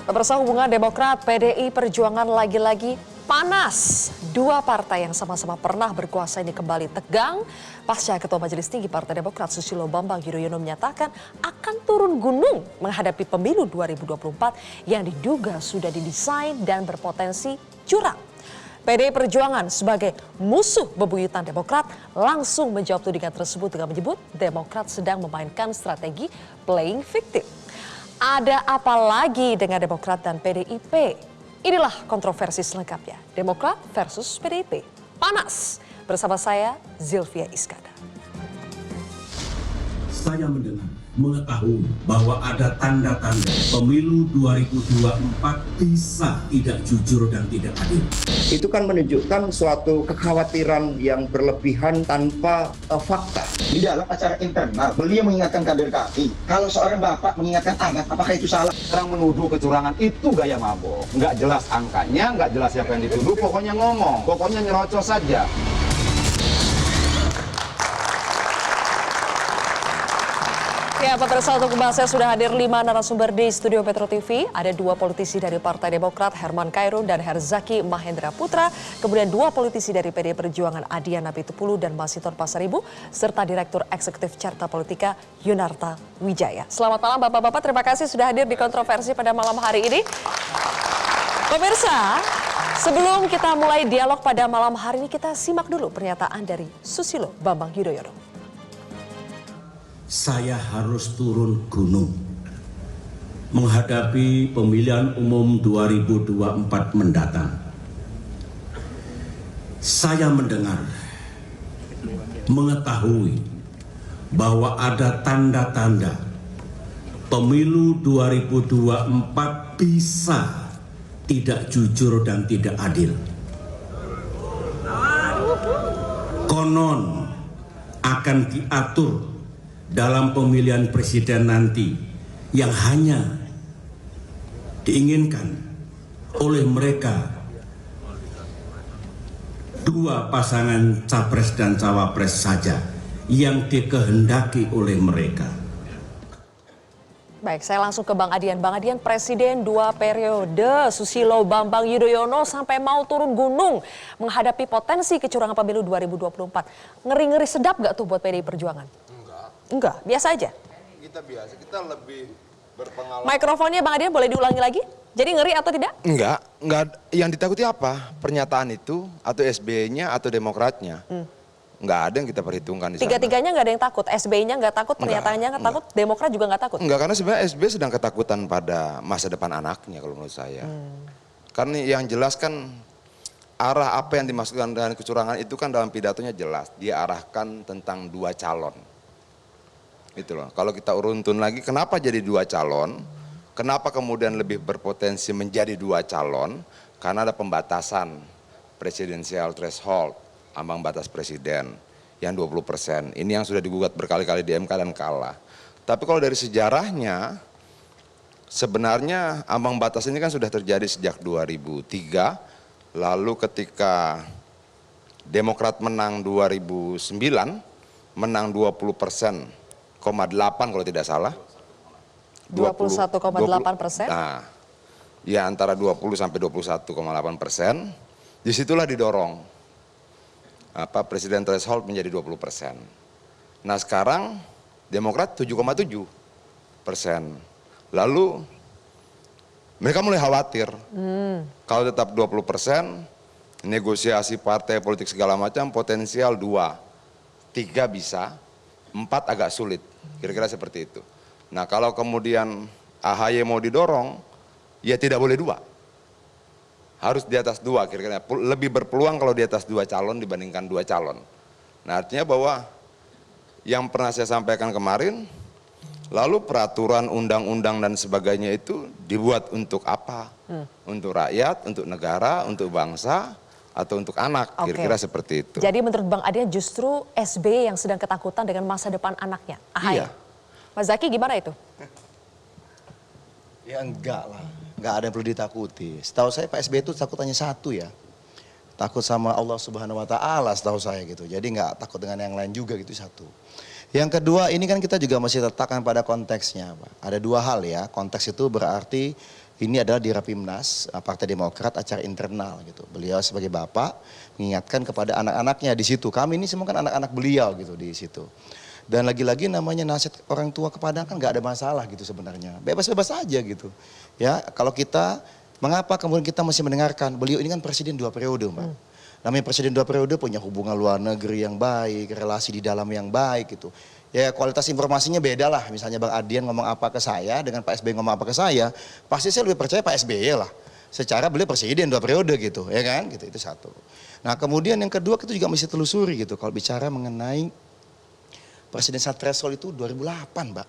Pemirsa, hubungan Demokrat PDI Perjuangan lagi-lagi panas. Dua partai yang sama-sama pernah berkuasa ini kembali tegang pasca Ketua Majelis Tinggi Partai Demokrat Susilo Bambang Yudhoyono menyatakan akan turun gunung menghadapi pemilu 2024 yang diduga sudah didesain dan berpotensi curang. PDI Perjuangan sebagai musuh bebuyutan Demokrat langsung menjawab tudingan tersebut dengan menyebut Demokrat sedang memainkan strategi playing victim. Ada apa lagi dengan Demokrat dan PDIP? Inilah kontroversi selengkapnya. Demokrat versus PDIP. Panas. Bersama saya, Zilvia Iskandar. Saya mendengar, mengetahui bahwa ada tanda-tanda pemilu 2024 bisa tidak jujur dan tidak adil. Itu kan menunjukkan suatu kekhawatiran yang berlebihan tanpa fakta. Di dalam acara internal, beliau mengingatkan kader kami, kalau seorang bapak mengingatkan anak, apakah itu salah? Orang menuduh kecurangan itu gaya mabok. Nggak jelas angkanya, nggak jelas siapa yang dituduh, pokoknya ngomong, pokoknya nyerocos saja. Ya, pemirsa, untuk membahasnya sudah hadir 5 narasumber di studio Metro TV. Ada 2 politisi dari Partai Demokrat, Herman Khairun dan Herzaki Mahendra Putra. Kemudian 2 politisi dari PDI Perjuangan, Adian Apitupulu dan Masinton Pasaribu. Serta Direktur Eksekutif Carta Politika, Yunarta Wijaya. Selamat malam Bapak-Bapak, terima kasih sudah hadir di kontroversi pada malam hari ini. Pemirsa, sebelum kita mulai dialog pada malam hari ini, kita simak dulu pernyataan dari Susilo Bambang Yudhoyono. Saya harus turun gunung menghadapi pemilihan umum 2024 mendatang. Saya mendengar, mengetahui bahwa ada tanda-tanda pemilu 2024 bisa tidak jujur dan tidak adil. Konon akan diatur dalam pemilihan presiden nanti yang hanya diinginkan oleh mereka 2 pasangan capres dan cawapres saja yang dikehendaki oleh mereka. Baik, saya langsung ke Bang Adian. Bang Adian, Presiden 2 periode Susilo Bambang Yudhoyono sampai mau turun gunung menghadapi potensi kecurangan pemilu 2024. Ngeri-ngeri sedap gak tuh buat PDI Perjuangan? Enggak, biasa aja. Kita biasa, kita lebih berpengalaman. Mikrofonnya Bang Adian boleh diulangi lagi? Jadi ngeri atau tidak? Enggak. Yang ditakuti apa? Pernyataan itu atau SBY-nya atau Demokratnya? Enggak ada yang kita perhitungkan di sana. Tiga-tiganya nggak ada yang takut. SBY-nya nggak takut, pernyataannya nggak takut, Demokrat juga nggak takut. Enggak, karena sebenarnya SBY sedang ketakutan pada masa depan anaknya kalau menurut saya. Karena yang jelas kan arah apa yang dimaksudkan dengan kecurangan itu kan dalam pidatonya jelas. Dia arahkan tentang 2 calon. Gitu loh. Kalau kita uruntun lagi, kenapa jadi 2 calon? Kenapa kemudian lebih berpotensi menjadi 2 calon? Karena ada pembatasan presidensial threshold, ambang batas presiden yang 20%. Ini yang sudah digugat berkali-kali di MK dan kalah. Tapi kalau dari sejarahnya, sebenarnya ambang batas ini kan sudah terjadi sejak 2003. Lalu ketika Demokrat menang 2009, menang 20%. 21,8 kalau tidak salah. 21,8%. Nah, ya antara 20 sampai 21,8%. Disitulah didorong presiden threshold menjadi 20%. Nah sekarang Demokrat 7,7%. Lalu mereka mulai khawatir. Kalau tetap 20%, negosiasi partai politik segala macam potensial 2, 3 bisa, 4 agak sulit, kira-kira seperti itu. Nah kalau kemudian AHY mau didorong, ya tidak boleh 2. Harus di atas 2, kira-kira lebih berpeluang kalau di atas 2 calon dibandingkan 2 calon. Nah artinya bahwa yang pernah saya sampaikan kemarin, lalu peraturan undang-undang dan sebagainya itu dibuat untuk apa? Untuk rakyat, untuk negara, untuk bangsa, atau untuk anak, kira-kira seperti itu. Jadi menurut Bang Adian justru SBY yang sedang ketakutan dengan masa depan anaknya, AHY. Iya. Mas Zaki gimana itu? Ya enggak lah, enggak ada yang perlu ditakuti. Setahu saya Pak SBY itu takut hanya satu ya. Takut sama Allah Subhanahu wa Ta'ala setahu saya gitu. Jadi enggak takut dengan yang lain juga gitu, satu. Yang kedua, ini kan kita juga masih letakkan pada konteksnya, Pak. Ada 2 hal ya. Konteks itu berarti ini adalah di Rapimnas Partai Demokrat, acara internal gitu. Beliau sebagai bapak mengingatkan kepada anak-anaknya di situ. Kami ini semua kan anak-anak beliau gitu di situ. Dan lagi-lagi namanya nasihat orang tua kepada kan nggak ada masalah gitu sebenarnya. Bebas-bebas aja gitu. Ya, kalau kita, mengapa kemudian kita masih mendengarkan, beliau ini kan presiden 2 periode Mbak. Namanya presiden 2 periode punya hubungan luar negeri yang baik, relasi di dalam yang baik gitu. Ya kualitas informasinya beda lah, misalnya Bang Adian ngomong apa ke saya dengan Pak SBY ngomong apa ke saya, pasti saya lebih percaya Pak SBY lah. Secara beliau presiden 2 periode gitu, ya kan? Gitu, itu satu. Nah kemudian yang kedua kita juga mesti telusuri gitu, kalau bicara mengenai presidensial threshold itu 2008 Mbak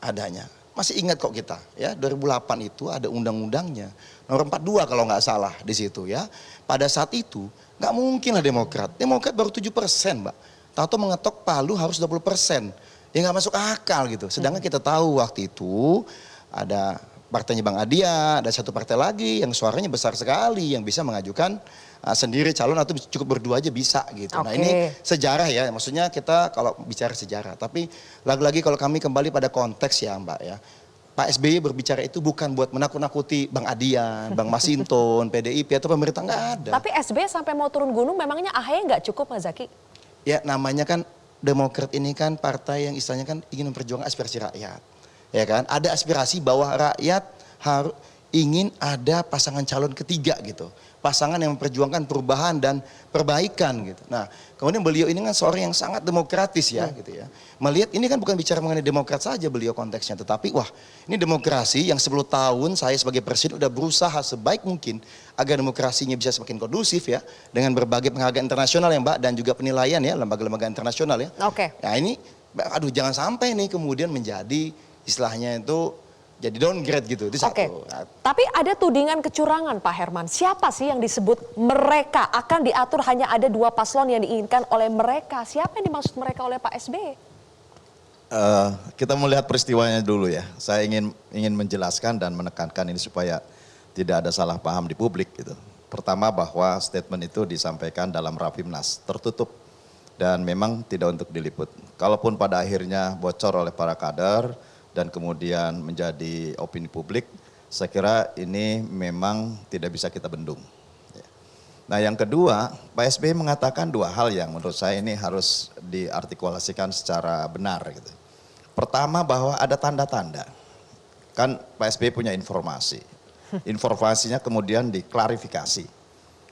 adanya. Masih ingat kok kita ya, 2008 itu ada undang-undangnya, nomor 42 kalau nggak salah di situ ya. Pada saat itu nggak mungkin lah Demokrat baru 7% Mbak. Tahu mengetok palu harus 20%. Ya nggak masuk akal gitu. Sedangkan kita tahu waktu itu ada partainya Bang Adia, ada satu partai lagi yang suaranya besar sekali yang bisa mengajukan sendiri calon atau cukup berdua aja bisa gitu. Nah ini sejarah ya, maksudnya kita kalau bicara sejarah. Tapi lagi-lagi kalau kami kembali pada konteks ya Mbak ya. Pak SBY berbicara itu bukan buat menakut-nakuti Bang Adian, Bang Masinton, PDIP atau pemerintah, nggak ada. Tapi SBY sampai mau turun gunung memangnya AHY nggak cukup Mas Zaky? Ya namanya kan Demokrat ini kan partai yang istilahnya kan ingin memperjuangkan aspirasi rakyat. Ya kan, ada aspirasi bahwa rakyat harus ingin ada pasangan calon ketiga gitu. Pasangan yang memperjuangkan perubahan dan perbaikan gitu. Nah, kemudian beliau ini kan seorang yang sangat demokratis ya gitu ya. Melihat ini kan bukan bicara mengenai Demokrat saja beliau konteksnya, tetapi wah, ini demokrasi yang 10 tahun saya sebagai presiden udah berusaha sebaik mungkin agar demokrasinya bisa semakin kondusif ya, dengan berbagai penghargaan internasional ya Mbak, dan juga penilaian ya lembaga-lembaga internasional ya. Oke. Nah, ini aduh jangan sampai nih kemudian menjadi istilahnya itu jadi downgrade gitu, itu Oke. satu. Tapi ada tudingan kecurangan Pak Herman. Siapa sih yang disebut mereka akan diatur hanya ada 2 paslon yang diinginkan oleh mereka? Siapa yang dimaksud mereka oleh Pak SBY? Kita melihat peristiwanya dulu ya. Saya ingin menjelaskan dan menekankan ini supaya tidak ada salah paham di publik gitu. Pertama bahwa statement itu disampaikan dalam Rapimnas, tertutup dan memang tidak untuk diliput. Kalaupun pada akhirnya bocor oleh para kader dan kemudian menjadi opini publik, saya kira ini memang tidak bisa kita bendung. Nah yang kedua, Pak SBY mengatakan 2 hal yang menurut saya ini harus diartikulasikan secara benar gitu. Pertama bahwa ada tanda-tanda, kan Pak SBY punya informasi. Informasinya kemudian diklarifikasi.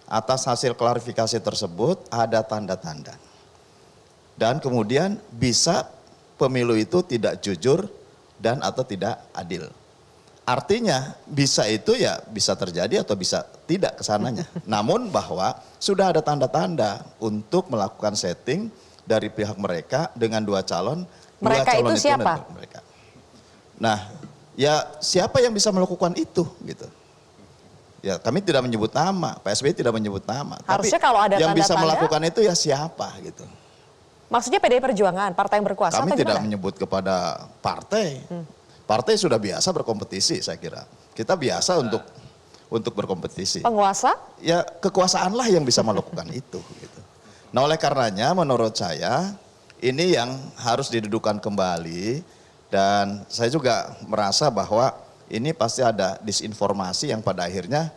Atas hasil klarifikasi tersebut ada tanda-tanda. Dan kemudian bisa pemilu itu tidak jujur dan atau tidak adil. Artinya bisa itu ya bisa terjadi atau bisa tidak kesananya. Namun bahwa sudah ada tanda-tanda untuk melakukan setting dari pihak mereka dengan 2 calon. Mereka calon itu siapa? mereka. Nah ya siapa yang bisa melakukan itu gitu. Ya kami tidak menyebut nama, Pak SBY tidak menyebut nama. Harusnya tapi kalau ada yang bisa tanda-tanda, melakukan itu ya siapa gitu. Maksudnya PDI Perjuangan, partai yang berkuasa Kami atau tidak gimana? menyebut kepada partai. Partai sudah biasa berkompetisi saya kira. Kita biasa untuk berkompetisi. Penguasa? Ya kekuasaanlah yang bisa melakukan itu. Gitu. Nah oleh karenanya menurut saya ini yang harus didudukan kembali. Dan saya juga merasa bahwa ini pasti ada disinformasi yang pada akhirnya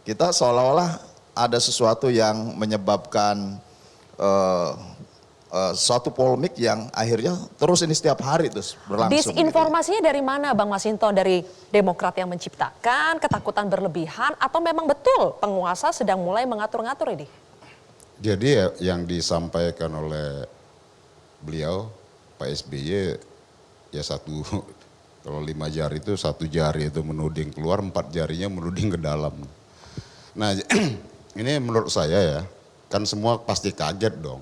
kita seolah-olah ada sesuatu yang menyebabkan suatu polemik yang akhirnya terus ini setiap hari terus berlangsung. Disinformasinya dari mana Bang Masinton? Dari Demokrat yang menciptakan ketakutan berlebihan atau memang betul penguasa sedang mulai mengatur-ngatur ini? Jadi ya, yang disampaikan oleh beliau Pak SBY ya kalau 5 jari itu 1 jari itu menuding keluar, 4 jarinya menuding ke dalam. Nah ini menurut saya ya kan semua pasti kaget dong.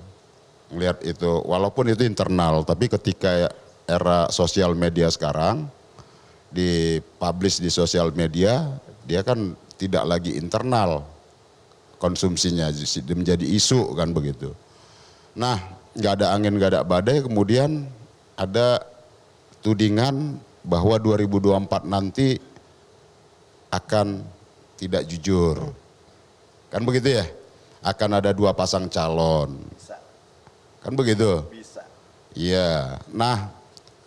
Melihat itu, walaupun itu internal, tapi ketika era sosial media sekarang, dipublish di sosial media, dia kan tidak lagi internal konsumsinya, menjadi isu kan begitu. Nah, nggak ada angin, nggak ada badai, kemudian ada tudingan bahwa 2024 nanti akan tidak jujur. Kan begitu ya? Akan ada 2 pasang calon. Kan begitu? Bisa. Iya. Nah,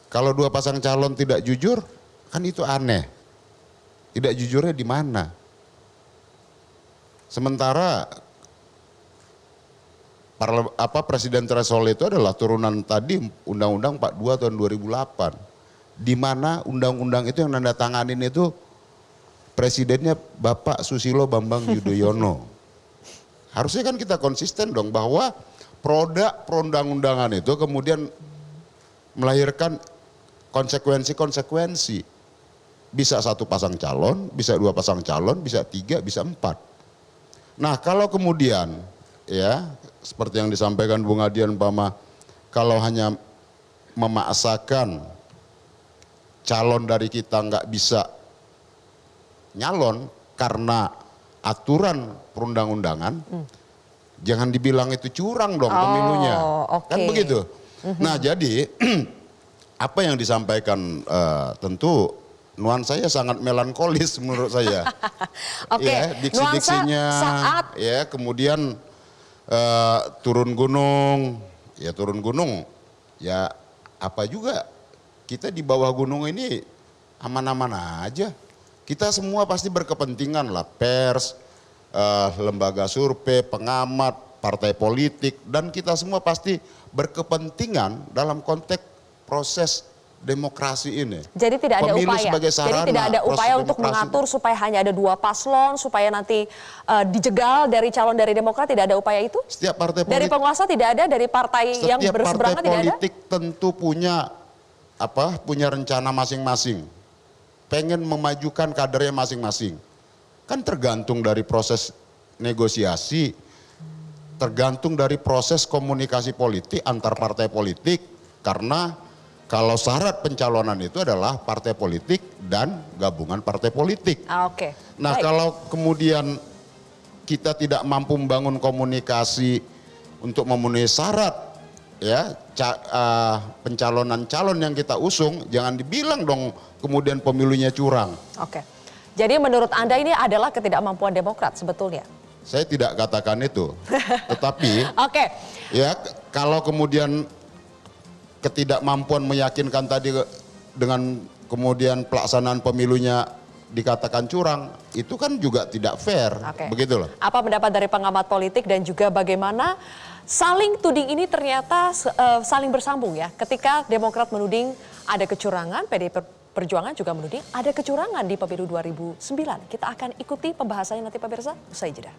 kalau 2 pasang calon tidak jujur, kan itu aneh. Tidak jujurnya di mana? Sementara presiden threshold itu adalah turunan tadi Undang-Undang 42 tahun 2008. Di mana undang-undang itu yang nandatanganin itu presidennya Bapak Susilo Bambang Yudhoyono. Harusnya kan kita konsisten dong bahwa produk perundang-undangan itu kemudian melahirkan konsekuensi-konsekuensi. Bisa satu pasang calon, bisa dua pasang calon, bisa tiga, bisa empat. Nah kalau kemudian ya seperti yang disampaikan Bung Adian Pama, kalau hanya memaksakan calon dari kita nggak bisa nyalon karena aturan perundang-undangan, jangan dibilang itu curang dong pemilunya. Kan begitu. Nah jadi apa yang disampaikan tentu nuansanya sangat melankolis menurut saya. Ya, diksi-diksinya, ya kemudian turun gunung, ya apa juga kita di bawah gunung ini aman-aman aja. Kita semua pasti berkepentingan lah, pers, lembaga survei, pengamat, partai politik, dan kita semua pasti berkepentingan dalam konteks proses demokrasi ini. Jadi tidak ada Pemilu upaya. sebagai sarana, Jadi tidak ada upaya untuk mengatur supaya hanya ada dua paslon, supaya nanti dijegal dari calon dari Demokrat, tidak ada upaya itu? Setiap partai politik, dari penguasa tidak ada, dari partai yang berseberangan tidak ada? Setiap partai politik tentu punya rencana masing-masing. Pengen memajukan kadernya masing-masing. Kan tergantung dari proses negosiasi, tergantung dari proses komunikasi politik antar partai politik, karena kalau syarat pencalonan itu adalah partai politik dan gabungan partai politik. Nah kalau kemudian kita tidak mampu membangun komunikasi untuk memenuhi syarat ya pencalonan calon yang kita usung, jangan dibilang dong kemudian pemilunya curang. Jadi menurut Anda ini adalah ketidakmampuan Demokrat sebetulnya? Saya tidak katakan itu, tetapi ya kalau kemudian ketidakmampuan meyakinkan tadi dengan kemudian pelaksanaan pemilunya dikatakan curang, itu kan juga tidak fair, begitu loh. Apa pendapat dari pengamat politik dan juga bagaimana saling tuding ini ternyata saling bersambung ya? Ketika Demokrat menuding ada kecurangan, PDI Perjuangan juga menuding ada kecurangan di pemilu 2009. Kita akan ikuti pembahasannya nanti pemirsa, usai jeda.